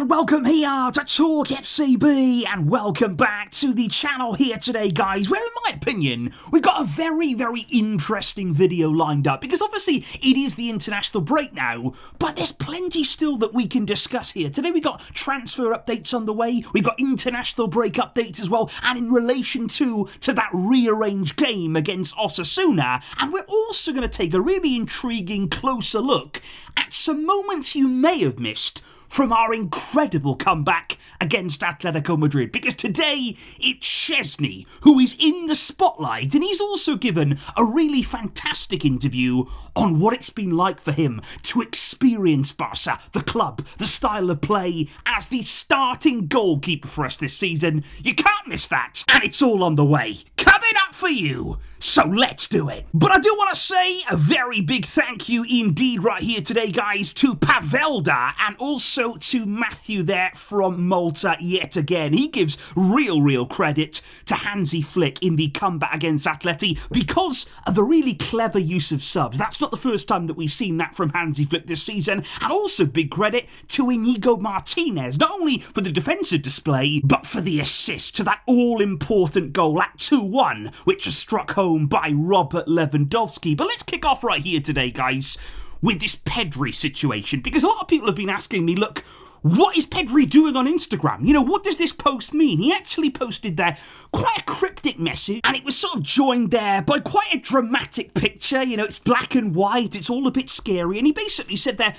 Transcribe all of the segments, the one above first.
and welcome here to TalkFCB, and welcome back to the channel here today, guys, where in my opinion we've got a very interesting video lined up, because obviously it is the international break now, but there's plenty still that we can discuss here. Today we got transfer updates on the way, we've got international break updates as well, and in relation to that rearranged game against Osasuna, and we're also going to take a really intriguing closer look at some moments you may have missed from our incredible comeback against Atletico Madrid, because today it's Szczesny who is in the spotlight, and he's also given a really fantastic interview on what it's been like for him to experience Barca, the club, the style of play as the starting goalkeeper for us this season. You can't miss that, and it's all on the way, coming up for you. So let's do it. But I do want to say a very big thank you indeed right here today, guys, to Pavelda and also to Matthew there from Malta yet again. He gives real credit to Hansi Flick in the comeback against Atleti because of the really clever use of subs. That's not the first time that we've seen that from Hansi Flick this season. And also big credit to Inigo Martinez, not only for the defensive display, but for the assist to that all-important goal at 2-1, which was struck home by Robert Lewandowski. But let's kick off right here today, guys, with this Pedri situation, because a lot of people have been asking me, look, what is Pedri doing on Instagram? You know, what does this post mean? He actually posted there quite a cryptic message, and it was sort of joined there by quite a dramatic picture. You know, it's black and white, it's all a bit scary, and he basically said there,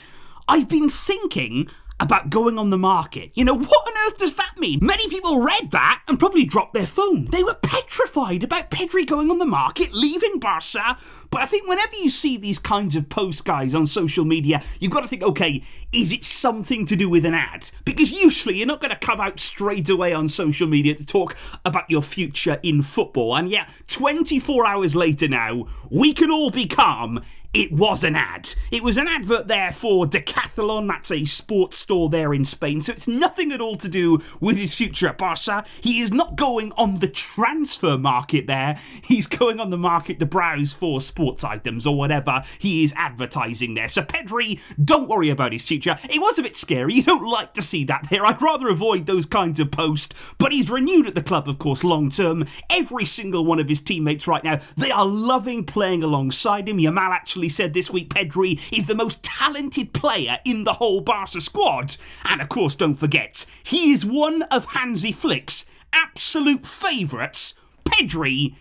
I've been thinking about going on the market. You know, what on earth does that mean? Many people read that and probably dropped their phone. They were petrified about Pedri going on the market, leaving Barca. But I think whenever you see these kinds of posts, guys, on social media, you've got to think, okay, is it something to do with an ad? Because usually you're not going to come out straight away on social media to talk about your future in football. And yet, 24 hours later now, we can all be calm. It was an ad. It was an advert there for Decathlon, that's a sports store there in Spain, so it's nothing at all to do with his future at Barca. He is not going on the transfer market there. He's going on the market to browse for sports items or whatever he is advertising there. So Pedri, don't worry about his future. It was a bit scary. You don't like to see that there. I'd rather avoid those kinds of posts, but he's renewed at the club, of course, long term. Every single one of his teammates right now, they are loving playing alongside him. Yamal actually said this week Pedri is the most talented player in the whole Barca squad. And of course, don't forget, he is one of Hansi Flick's absolute favourites. Pedri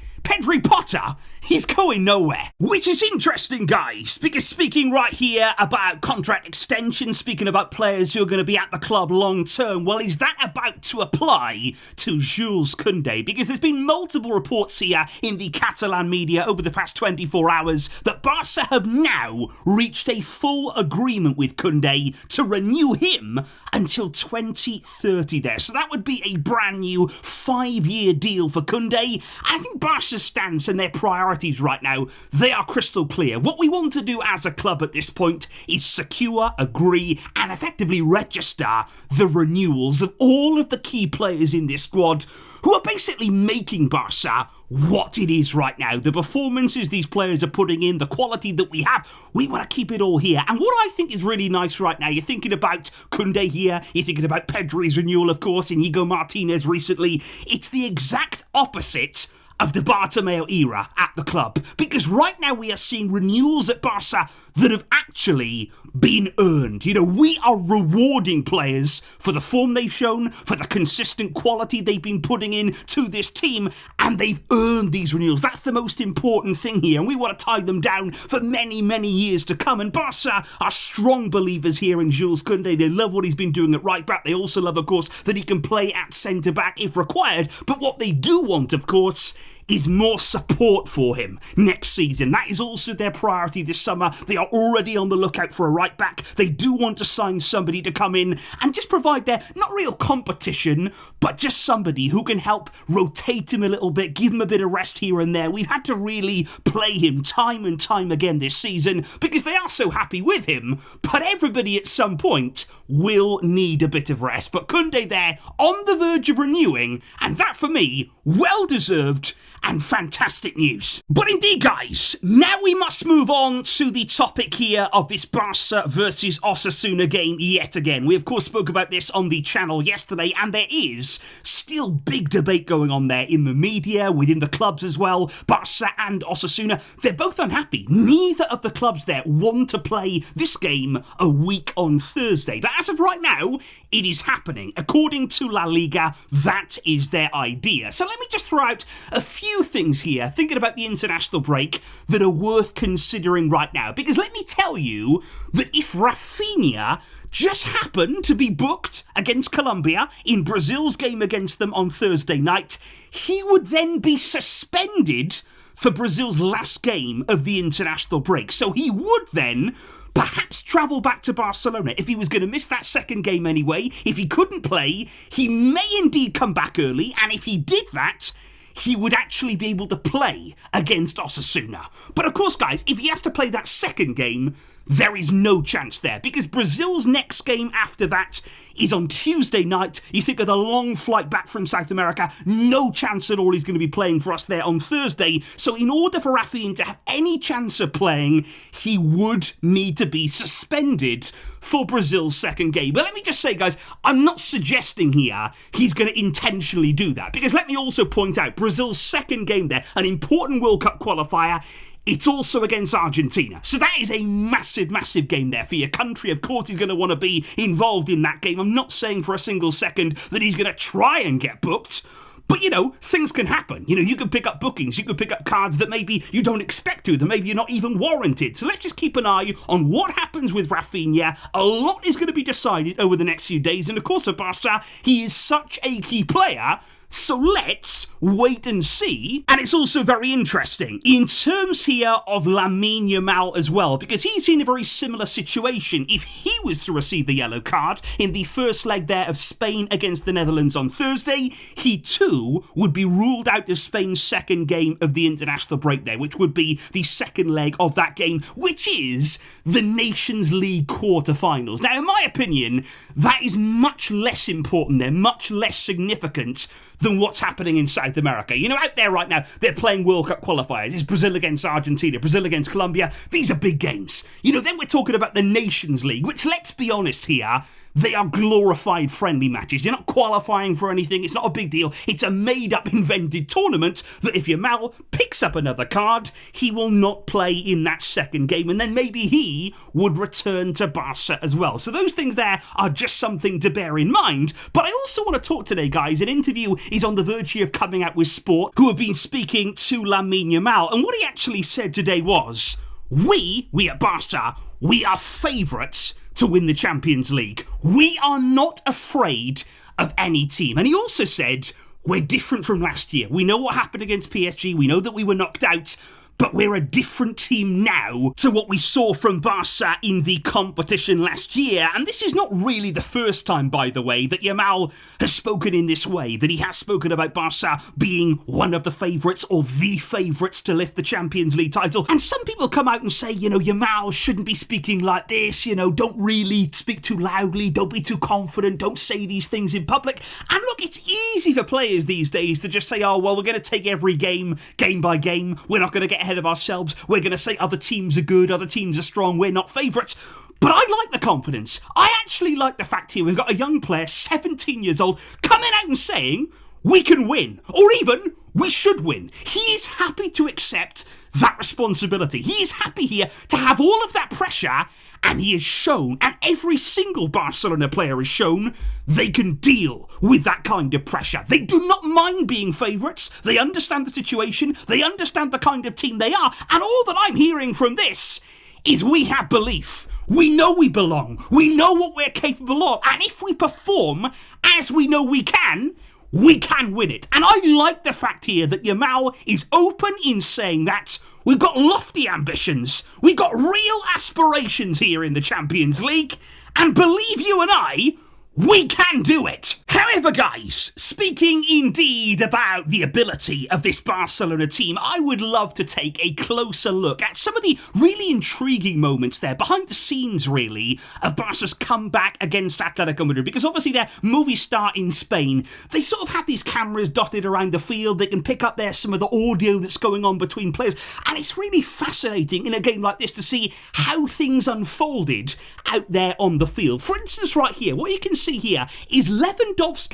Potter, he's going nowhere. Which is interesting, guys, because speaking right here about contract extension, speaking about players who are going to be at the club long term, well, is that about to apply to Jules Kounde? Because there's been multiple reports here in the Catalan media over the past 24 hours that Barca have now reached a full agreement with Kounde to renew him until 2030 there. So that would be a brand new 5-year deal for Kounde. And I think Barca's stance and their priorities right now, they are crystal clear. What we want to do as a club at this point is secure, agree, and effectively register the renewals of all of the key players in this squad who are basically making Barca what it is right now. The performances these players are putting in, the quality that we have, we want to keep it all here. And what I think is really nice right now, you're thinking about Kounde here, you're thinking about Pedri's renewal, of course, Inigo Martinez recently. It's the exact opposite of the Bartomeu era at the club, because right now we are seeing renewals at Barca that have actually been earned. You know, we are rewarding players for the form they've shown, for the consistent quality they've been putting in to this team, and they've earned these renewals. That's the most important thing here, and we want to tie them down for many years to come. And Barca are strong believers here in Jules Kounde. They love what he's been doing at right back. They also love, of course, that he can play at centre back if required. But what they do want, of course, is more support for him next season. That is also their priority this summer. They are already on the lookout for a right back. They do want to sign somebody to come in and just provide their, not real competition, but just somebody who can help rotate him a little bit, give him a bit of rest here and there. We've had to really play him time and time again this season because they are so happy with him, but everybody at some point will need a bit of rest. But Kounde there on the verge of renewing, and that for me, well deserved. and fantastic news. But indeed, guys, now we must move on to the topic here of this Barca versus Osasuna game yet again. We, of course, spoke about this on the channel yesterday, and there is still big debate going on there in the media, within the clubs as well. Barca and Osasuna, they're both unhappy. Neither of the clubs there want to play this game a week on Thursday. But as of right now, it is happening. According to La Liga, that is their idea. So let me just throw out a few things here, thinking about the international break, that are worth considering right now. Because let me tell you that if Raphinha just happened to be booked against Colombia in Brazil's game against them on Thursday night, he would then be suspended for Brazil's last game of the international break. So he would then perhaps travel back to Barcelona. If he was going to miss that second game anyway, if he couldn't play, he may indeed come back early, and if he did that, he would actually be able to play against Osasuna. But of course, guys, if he has to play that second game, there is no chance there, because Brazil's next game after that is on Tuesday night. You think of the long flight back from South America, no chance at all he's going to be playing for us there on Thursday. So in order for Raphinha to have any chance of playing, he would need to be suspended for Brazil's second game. But let me just say, guys, I'm not suggesting here he's going to intentionally do that, because let me also point out, Brazil's second game there, an important World Cup qualifier, it's also against Argentina. So that is a massive, massive game there for your country. Of course, he's going to want to be involved in that game. I'm not saying for a single second that he's going to try and get booked. But, you know, things can happen. You know, you can pick up bookings, you can pick up cards that maybe you don't expect to, that maybe you're not even warranted. So let's just keep an eye on what happens with Raphinha. A lot is going to be decided over the next few days. And of course, for Barca, he is such a key player. So let's wait and see. And it's also very interesting in terms here of Lamine Yamal as well, because he's in a very similar situation. If he was to receive the yellow card in the first leg there of Spain against the Netherlands on Thursday, he too would be ruled out of Spain's second game of the international break there, which would be the second leg of that game, which is the Nations League quarterfinals. Now, in my opinion, that is much less important there, much less significant than what's happening in South America. You know, out there right now, they're playing World Cup qualifiers. It's Brazil against Argentina, Brazil against Colombia. These are big games. You know, then we're talking about the Nations League, which, let's be honest here, they are glorified friendly matches. You're not qualifying for anything. It's not a big deal. It's a made-up, invented tournament that if Yamal picks up another card, he will not play in that second game, and then maybe he would return to Barca as well. So those things there are just something to bear in mind. But I also want to talk today, guys. An interview is on the verge here of coming out with Sport, who have been speaking to Lamine Yamal, and what he actually said today was, we at Barca, we are favourites to win the Champions League. We are not afraid of any team. And he also said, we're different from last year. We know what happened against PSG. We know that we were knocked out. But we're a different team now to what we saw from Barca in the competition last year. And this is not really the first time, by the way, that Yamal has spoken in this way, that he has spoken about Barca being one of the favourites or the favourites to lift the Champions League title. And some people come out and say, you know, Yamal shouldn't be speaking like this, you know, don't really speak too loudly, don't be too confident, don't say these things in public. And look, it's easy for players these days to just say, oh, well, we're going to take every game, game by game. We're not going to get ahead of ourselves. We're going to say other teams are good, other teams are strong, we're not favourites. But I like the confidence. I actually like the fact here we've got a young player, 17 years old, coming out and saying we can win, or even we should win. He is happy to accept that responsibility. He is happy here to have all of that pressure, and he has shown, and every single Barcelona player has shown, they can deal with that kind of pressure. They do not mind being favourites. They understand the situation. They understand the kind of team they are. And all that I'm hearing from this is we have belief. We know we belong. We know what we're capable of. And if we perform as we know we can win it. And I like the fact here that Yamal is open in saying that we've got lofty ambitions. We've got real aspirations here in the Champions League. And believe you and I, we can do it. However, However, guys, speaking indeed about the ability of this Barcelona team, I would love to take a closer look at some of the really intriguing moments there, behind the scenes, really, of Barca's comeback against Atletico Madrid, because obviously their movie star in Spain, they sort of have these cameras dotted around the field. They can pick up there some of the audio that's going on between players, and it's really fascinating in a game like this to see how things unfolded out there on the field. For instance, right here, what you can see here is Lewandowski,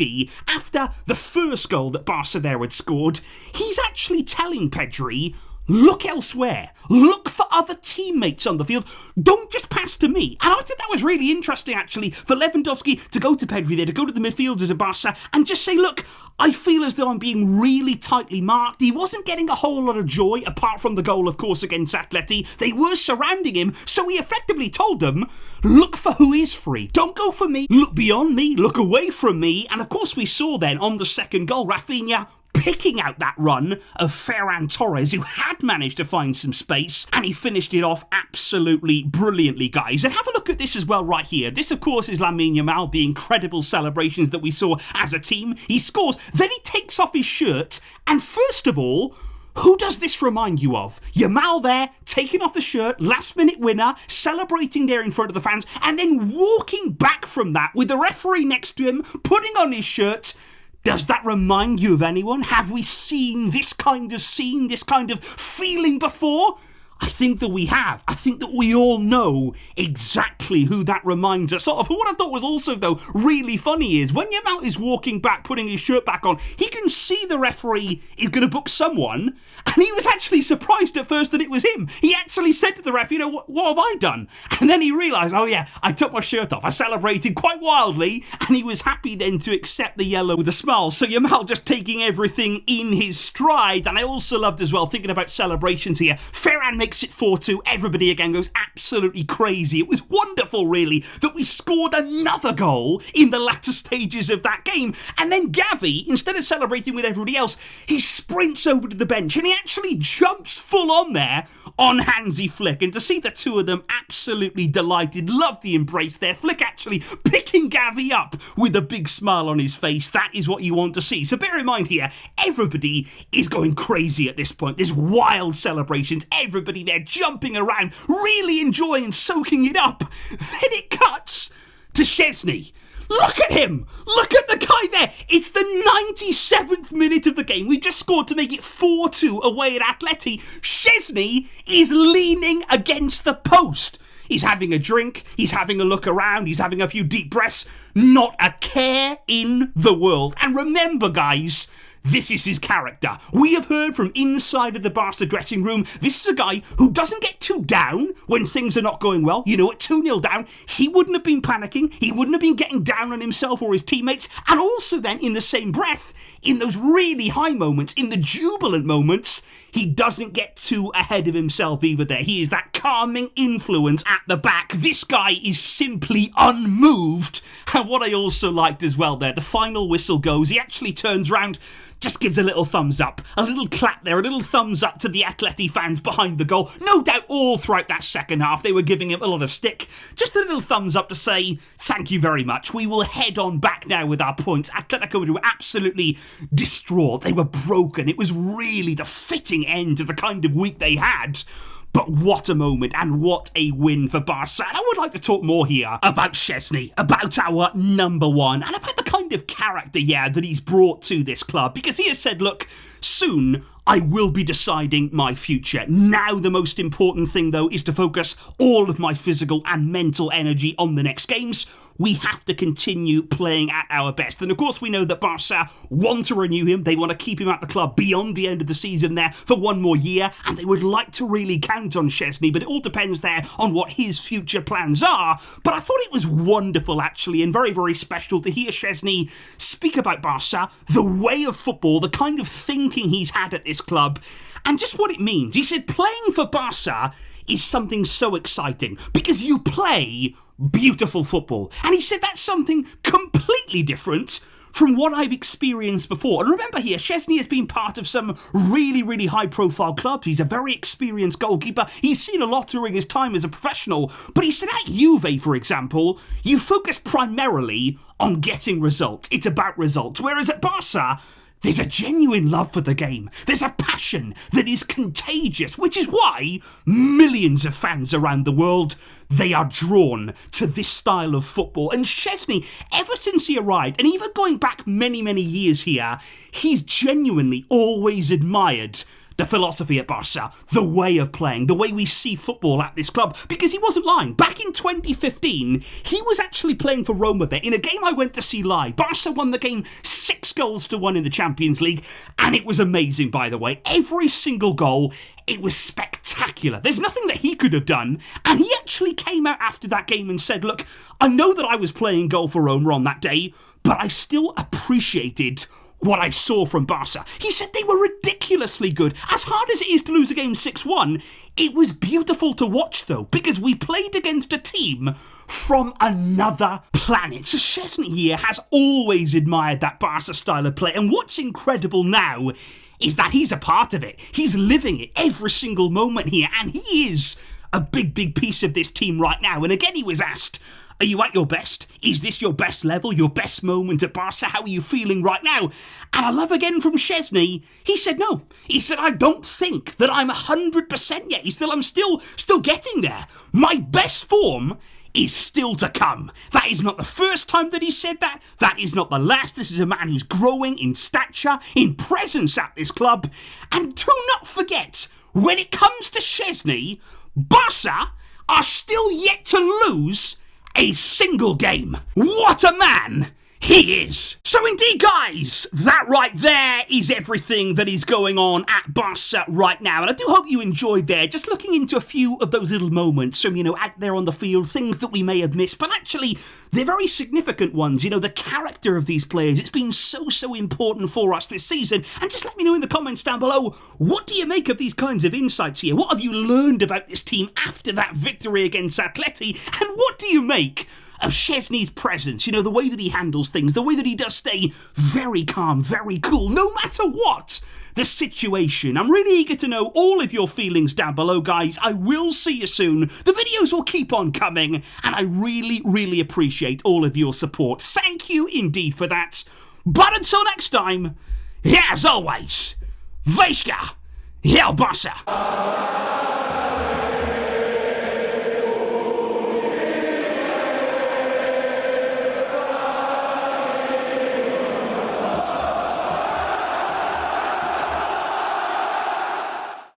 after the first goal that Barca there had scored, he's actually telling Pedri, look elsewhere. Look for other teammates on the field. Don't just pass to me. And I think that was really interesting, actually, for Lewandowski to go to Pedri there, to go to the midfielders of Barca and just say, look, I feel as though I'm being really tightly marked. He wasn't getting a whole lot of joy, apart from the goal, of course, against Atleti. They were surrounding him, so he effectively told them, look for who is free. Don't go for me. Look beyond me. Look away from me. And, of course, we saw then on the second goal, Raphinha picking out that run of Ferran Torres, who had managed to find some space, and he finished it off absolutely brilliantly, guys. And have a look at this as well right here. This, of course, is Lamine Yamal, the incredible celebrations that we saw as a team. He scores, then he takes off his shirt, and first of all, who does this remind you of? Yamal there, taking off the shirt, last-minute winner, celebrating there in front of the fans, and then walking back from that with the referee next to him, putting on his shirt. Does that remind you of anyone? Have we seen this kind of scene, this kind of feeling before? I think that we have. I think that we all know exactly who that reminds us of. What I thought was also, though, really funny is when Yamal is walking back, putting his shirt back on, he can see the referee is going to book someone, and he was actually surprised at first that it was him. He actually said to the ref, you know, what have I done? And then he realised, oh yeah, I took my shirt off. I celebrated quite wildly, and he was happy then to accept the yellow with a smile. So Yamal just taking everything in his stride. And I also loved as well, thinking about celebrations here, Ferran makes it 4-2. Everybody again goes absolutely crazy. It was wonderful, really, that we scored another goal in the latter stages of that game. And then Gavi, instead of celebrating with everybody else, he sprints over to the bench and he actually jumps full on there on Hansi Flick. And to see the two of them absolutely delighted, loved the embrace there. Flick actually picking Gavi up with a big smile on his face. That is what you want to see. So bear in mind here, everybody is going crazy at this point. There's wild celebrations. Everybody there jumping around, really enjoying and soaking it up. Then it cuts to Szczesny. Look at him! Look at the guy there! It's the 97th minute of the game. We just scored to make it 4-2 away at Atleti. Szczesny is leaning against the post. He's having a drink, he's having a look around, he's having a few deep breaths. Not a care in the world. And remember, guys, this is his character. We have heard from inside of the Barca dressing room, this is a guy who doesn't get too down when things are not going well. You know, at 2-0 down, he wouldn't have been panicking. He wouldn't have been getting down on himself or his teammates. And also then, in the same breath, in those really high moments, in the jubilant moments, he doesn't get too ahead of himself either there. He is that calming influence at the back. This guy is simply unmoved. And what I also liked as well there, the final whistle goes, he actually turns around, just gives a little thumbs up, a little clap there, a little thumbs up to the Atleti fans behind the goal. No doubt all throughout that second half they were giving him a lot of stick. Just a little thumbs up to say, thank you very much. We will head on back now with our points. Atletico Madrid were absolutely distraught. They were broken. It was really the fitting end to the kind of week they had. But what a moment and what a win for Barca. And I would like to talk more here about Szczesny, about our number one, and about the kind of character, that he's brought to this club. Because he has said, look, soon I will be deciding my future. Now the most important thing, though, is to focus all of my physical and mental energy on the next games. We have to continue playing at our best. And of course, we know that Barca want to renew him. They want to keep him at the club beyond the end of the season there for one more year. And they would like to really count on Szczesny. But it all depends there on what his future plans are. But I thought it was wonderful, actually, and very, very special to hear Szczesny speak about Barca, the way of football, the kind of thinking he's had at this club, and just what it means. He said playing for Barca is something so exciting because you play beautiful football. And he said that's something completely different from what I've experienced before. And remember here, Szczesny has been part of some really, really high-profile clubs. He's a very experienced goalkeeper. He's seen a lot during his time as a professional. But he said at Juve, for example, you focus primarily on getting results. It's about results. Whereas at Barca, there's a genuine love for the game. There's a passion that is contagious, which is why millions of fans around the world, they are drawn to this style of football. And Szczesny, ever since he arrived, and even going back many, many years here, he's genuinely always admired the philosophy at Barca, the way of playing, the way we see football at this club, because he wasn't lying. Back in 2015, he was actually playing for Roma there in a game I went to see live. Barca won the game 6-1 in the Champions League, and it was amazing, by the way. Every single goal, it was spectacular. There's nothing that he could have done, and he actually came out after that game and said, look, I know that I was playing goal for Roma on that day, but I still appreciated what I saw from Barca. He said they were ridiculously good. As hard as it is to lose a game 6-1, it was beautiful to watch though, because we played against a team from another planet. So Szczesny here has always admired that Barca style of play, and what's incredible now is that he's a part of it. He's living it every single moment here, and he is a big, big piece of this team right now. And again, he was asked, are you at your best? Is this your best level, your best moment at Barca? How are you feeling right now? And I love again from Szczesny, he said no. He said, I don't think that I'm 100% yet. I'm still getting there. My best form is still to come. That is not the first time that he said that. That is not the last. This is a man who's growing in stature, in presence at this club. And do not forget, when it comes to Szczesny, Barca are still yet to lose a single game. What a man he is. So indeed, guys, that right there is everything that is going on at Barca right now. And I do hope you enjoyed there, just looking into a few of those little moments from, out there on the field, things that we may have missed, but actually they're very significant ones. The character of these players, it's been so important for us this season. And just let me know in the comments down below, what do you make of these kinds of insights here? What have you learned about this team after that victory against Atleti? And what do you make of Szczesny's presence, the way that he handles things, the way that he does stay very calm, very cool, no matter what the situation. I'm really eager to know all of your feelings down below, guys. I will see you soon. The videos will keep on coming, and I really, really appreciate all of your support. Thank you indeed for that. But until next time, as always, Wojciech Szczesny.